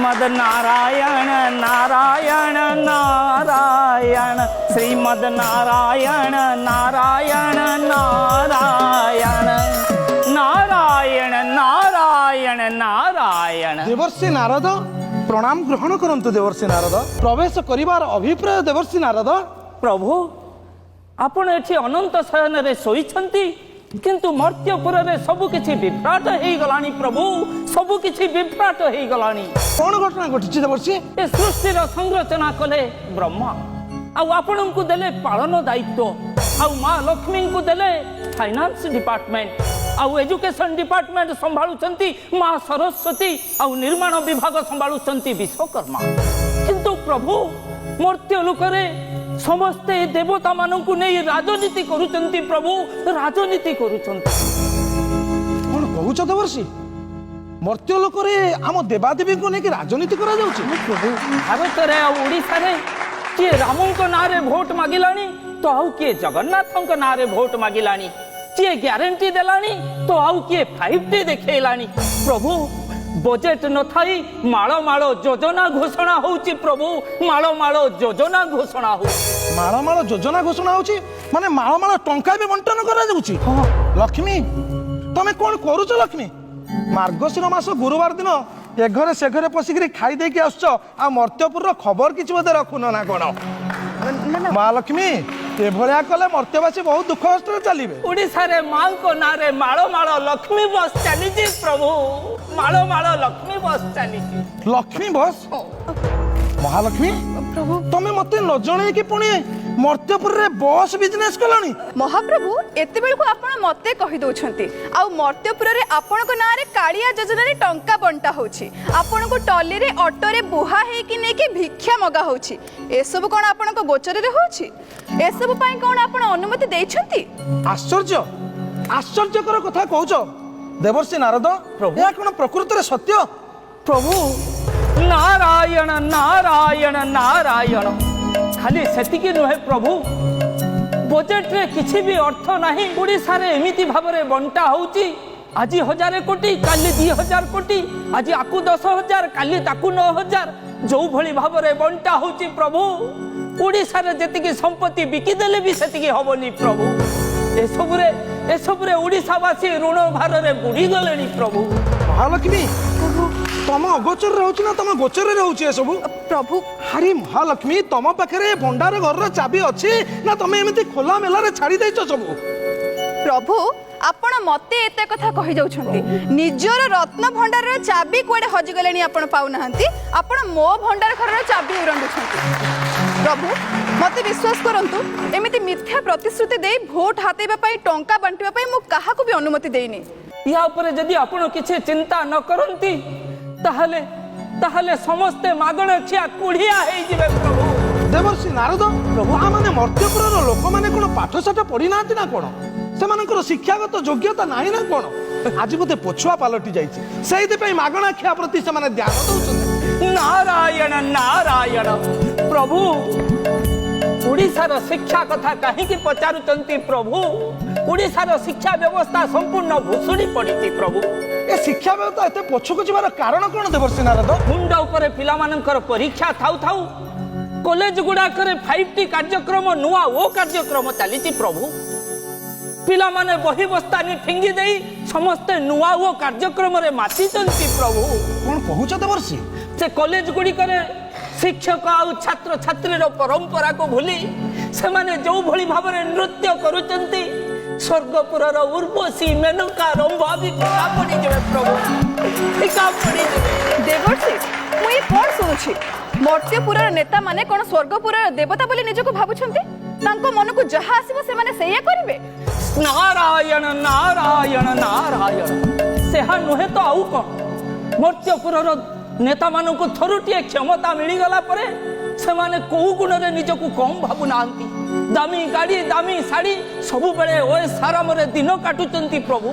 श्रीमद नारायण नारायण नारायण श्रीमद नारायण नारायण नारायण नारायण नारायण नारायण। देवर्षि नारद प्रणाम ग्रहण करंतु। देवर्षि नारद प्रवेश करिवार अभिप्राय। देवर्षि नारद प्रभु आपण एठी अनंत शयन रे सोईछंती किंतु मर्त्यपुर रे सबु किछि विभ्राट हेई गलानी। प्रभु सबु किछि विभ्राट हेई गलानी। कोन घटना घटिछि देवर्षि? ए सृष्टि रो संरचना कले ब्रह्मा आउ आपन को देले पालन दायित्व आउ मां लक्ष्मी को देले फाइनेंस डिपार्टमेंट आउ एजुकेशन डिपार्टमेंट संभाळुचंती मां सरस्वती आउ निर्माण विभाग संभाळुचंती विश्वकर्मा। किंतु प्रभु मर्त्य लोकरे समस्ते देवता मानू नहीं राजनीति करुचंती। प्रभु राजनीति करुचंती। कोन कहूछ देवर्षि? मर्त्य लोक रे आम देवादेवी को लेके राजनीति करा जाउछि? प्रभु भारत रे आ ओडिसा रे किए रामों को नारे वोट मागिलानी तो आउ किए जगन्नाथों को नारे वोट मागिलानी। किए ग्यारंटी देलानी तो आउ किए 5T देखैलानी। प्रभु बजेट न थाई माळ माळ योजना घोषणा होउची। प्रभु माळ माळ योजना घोषणा हो। माळ माळ योजना घोषणा होउछि माने माळ माळ टंका भी बंटन करा जाउछि। लक्ष्मी तमे कोन करूछ? लक्ष्मी मार्गशीर मास गुरुवार दिन ए घरे से घरे पसिकरी खाई दे के आछो आ मर्त्यपुर खबर किछ बदे रखुन ना कोन? मां लक्ष्मी ए भलिया कले मर्त्यवासी बहुत दुख कष्ट चलिबे। ओडिसा रे मां को नारे माळ माळ लक्ष्मी बस चलीजी। प्रभु माळ माळ लक्ष्मी बस चलीजी। लक्ष्मी बस? महालक्ष्मी प्रभु तमे मते न जणे कि पुणी मर्त्यपुर रे बस बिजनेस कलानी? महाप्रभु एते बेल को आपण मते कहि दोछंती आ मर्त्यपुर रे आपण को नारे कालिया योजना रे टंका बंटा होछि। आपण को टॉली रे ऑटो रे बुहा हे कि नै कि भिक्षा मगा होछि। ए सब कोन आपण को गोचर रे होछि? ए सब पई कोन आपण अनुमति देछंती? आश्चर्य आश्चर्यकर कथा कहूछ देवर्षि नारद। या कोन प्रकृति रे सत्य? प्रभु नारायण नारायण नारायण। खाली सेतिकी नुहे प्रभु बजेट रे किछि भी अर्थ नाही। ओडिसा रे एमिति भाबरे बंटा होउची। आज 1000 कोटी काली 2000 कोटी आज आकु 10,000 काली ताकु 9,000 जो भली भाबरे बंटा होउची। प्रभु ओडिसा रे जेतिकी संपत्ति बिकी देले भी सेतिकी होबनी। प्रभु ए सबरे ओडिसावासी ऋण भार रे बुडी गलेनी। प्रभु महालक्ष्मी तम अगोचर रहउछ ना तम गोचर रहउछ ए सब? प्रभु हरि महालक्ष्मी तम पाखरे भंडार घर रो चाबी अछि ना तमे एमिति खोला मेला रे छाडी दैछ सब? प्रभु आपण मते एते कथा कहि जाउछंती निजर रत्न भंडार रो चाबी कोडे हजि गलेनी आपण पाउ नाहंती। आपण मो भंडार घर रो चाबी उरंदुछंती। प्रभु मते विश्वास करंतु एमिति मिथ्या प्रतिश्रुति दे वोट हातेबा पई टंका बांटिबा पई मु काहाकू भी अनुमति देइनी। या ऊपर जदि आपण किछि चिंता न करंती ताहले ताहले समस्ते मागण छिया कुढ़िया हेई जिवे। प्रभु देवर्षि नारद प्रभु आ माने मर्त्यपुर रो लोक माने कोन पाठ साठ पढी नांती ना कोन? सेमानकर शिक्षागत योग्यता नाही ना कोन? आज बोते पछुआ पालटी जाईछि सेहि पई मागणा खिया प्रति सेमाने ध्यान दउछन। नारायण नारायण। प्रभु ओडिसार शिक्षा कथा कहीं की पचारुचंती? प्रभु ओडिसार शिक्षा व्यवस्था संपूर्ण भुसुड़ी पड़िछि। प्रभु ए शिक्षा व्यवस्था एते पछुक जिबार कारण कोन? देवर्षि नारद मुंड ऊपर पिलामानकर परीक्षा थाउ थाउ कॉलेज गुडा करे 5T कार्यक्रम नुआ ओ कार्यक्रम चलीछि। प्रभु पिला माने बही बस्तानी ठिंगी देई समस्ते नुआ ओ कार्यक्रम रे मातिचंती। प्रभु कोन कहूछ देवर्षि? से कॉलेज गुडी करे शिक्षक आउ छात्र छात्री रो परंपरा को भूली से माने जो भली भाबरे नृत्य करूचंती स्वर्गपुर रो उर्वशी मेनका रंभा भी फिका पड़ी जबे। प्रभु फिका पड़ी जबे। देवर्षि मु ये कोन सुनुछि? मर्त्यपुर नेता माने कोन स्वर्गपुर देवता बोली निजको भाबुछंती? तांको मन को जहा आसीबो से माने सेया करिवे। नारायण नारायण नारायण। सेहा नुहे तो आउ कोन? मर्त्यपुर रो नेता मानू को थरुटिए क्षमता मिली गला परे से माने कोउ गुण रे निजको कम भाबु नांती। दामी गाड़ी दामी साड़ी सबु बेले ओए सारा मरे दिन काटुचंती। प्रभु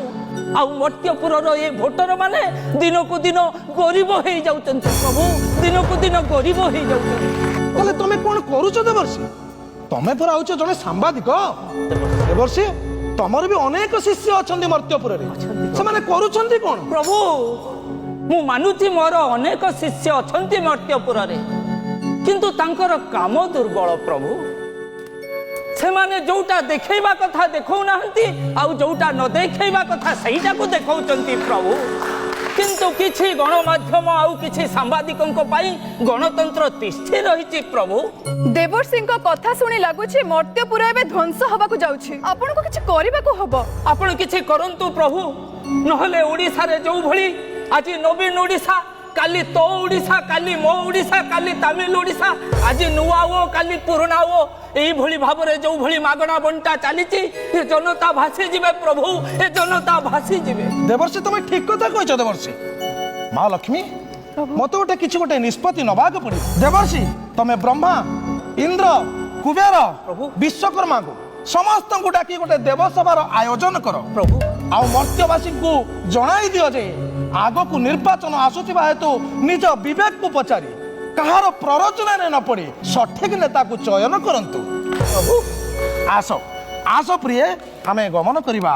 आ मर्त्यपुर रो ये भोटर माने दिन को दिन गरीब हे जाउचंती। प्रभु दिन को दिन गरीब हे जाउचंती। बोले तमे कोन करूछ देवर्षि? तमे पर आउछ जने सांबादिक? देवर्षि तमर भी अनेक शिष्य अछंती मर्त्यपुर रे से माने करूछंती कोन? प्रभु ମୁଁ ମାନୁଛି ମୋର ଅନେକ ଶିଷ୍ୟ ଅଛନ୍ତି ମର୍ତ୍ତ୍ୟପୁରରେ, କିନ୍ତୁ ତାଙ୍କର କାମ ଦୁର୍ବଳ ପ୍ରଭୁ। ସେମାନେ ଯୋଉଟା ଦେଖେଇବା କଥା ଦେଖାଉନାହାନ୍ତି, ଆଉ ଯୋଉଟା ନ ଦେଖେଇବା କଥା ସେଇଟାକୁ ଦେଖାଉଛନ୍ତି ପ୍ରଭୁ। କିନ୍ତୁ କିଛି ଗଣମାଧ୍ୟମ ଆଉ କିଛି ସାମ୍ବାଦିକଙ୍କ ପାଇଁ ଗଣତନ୍ତ୍ର ତିଷ୍ଠି ରହିଛି ପ୍ରଭୁ। ଦେବର୍ଷିଙ୍କ କଥା ଶୁଣି ଲାଗୁଛି ମର୍ତ୍ତ୍ୟପୁର ଏବେ ଧ୍ୱଂସ ହବାକୁ ଯାଉଛି। ଆପଣଙ୍କୁ କିଛି କରିବାକୁ ହବ। ଆପଣ କିଛି କରନ୍ତୁ ପ୍ରଭୁ, ନହେଲେ ଓଡ଼ିଶାରେ ଯୋଉ ଭଳି ଆଜି ନବୀନ ଓଡ଼ିଶା, କାଲି ତୋ ଓଡ଼ିଶା, କାଲି ମୋ ଓଡ଼ିଶା, କାଲି ତାମିଲ ଓଡ଼ିଶା, ଆଜି ନୂଆ ଓ କାଲି ପୁରୁଣା ଓ, এইଭଳି ଭାବରେ ଯୋଉଭଳି ମାଗଣା ବଣ୍ଟା ଚାଲିଛି, ଏ ଜନତା ଭାସିଯିବେ ପ୍ରଭୁ, ଏ ଜନତା ଭାସିଯିବେ। ଦେବର୍ଷି ତମେ ଠିକ କଥା କହିଛ ଦେବର୍ଷି। ମା ଲକ୍ଷ୍ମୀ ମତେ ଗୋଟେ କିଛି ଗୋଟେ ନିଷ୍ପତ୍ତି ନବାକୁ ପଡିବ। ଦେବର୍ଷି ତମେ ବ୍ରହ୍ମା, ଇନ୍ଦ୍ର, କୁବେର, ପ୍ରଭୁ। ବିଶ୍ୱକର୍ମାଙ୍କୁ ସମସ୍ତଙ୍କୁ ଡାକି ଗୋଟେ ଦେବସଭାର ଆୟୋଜନ କର ପ୍ରଭୁ। ଆଉ ମର୍ତ୍ତ୍ୟବାସୀଙ୍କୁ ଜଣାଇ ଦିଅ ଯେ ଆଗକୁ ନିର୍ବାଚନ ଆସୁଥିବା ହେତୁ ନିଜ ବିବେକକୁ ପଚାରି କାହାର ପ୍ରରୋଚନାରେ ନ ପଡି ସଠିକ ନେତାକୁ ଚୟନ କରନ୍ତୁ। ପ୍ରଭୁ ଆସ ଆସ ପ୍ରିୟ, ଆମେ ଗମନ କରିବା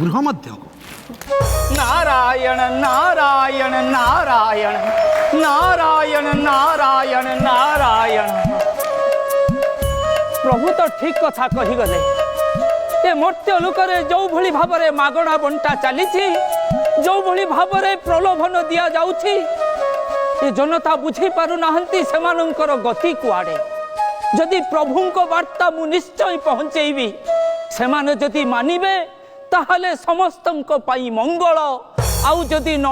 ଗୃହ ମଧ୍ୟକୁ। ନାରାୟଣ ନାରାୟଣ ନାରାୟଣ ନାରାୟଣ ନାରାୟଣ ନାରାୟଣ। ପ୍ରଭୁ ତ ଠିକ କଥା କହିଗଲେ। ଏ ମର୍ତ୍ତ୍ୟ ଲୋକରେ ଯୋଉଭଳି ଭାବରେ ମାଗଣା ବଣ୍ଟା ଚାଲିଛି, ଯୋଉଭଳି ଭାବରେ ପ୍ରଲୋଭନ ଦିଆଯାଉଛି, ଏ ଜନତା ବୁଝି ପାରୁନାହାନ୍ତି ସେମାନଙ୍କର ଗତି କୁଆଡ଼େ। ଯଦି ପ୍ରଭୁଙ୍କ ବାର୍ତ୍ତା ମୁଁ ନିଶ୍ଚୟ ପହଞ୍ଚେଇବି, ସେମାନେ ଯଦି ମାନିବେ ତାହେଲେ ସମସ୍ତଙ୍କ ପାଇଁ ମଙ୍ଗଳ, ଆଉ ଯଦି ନ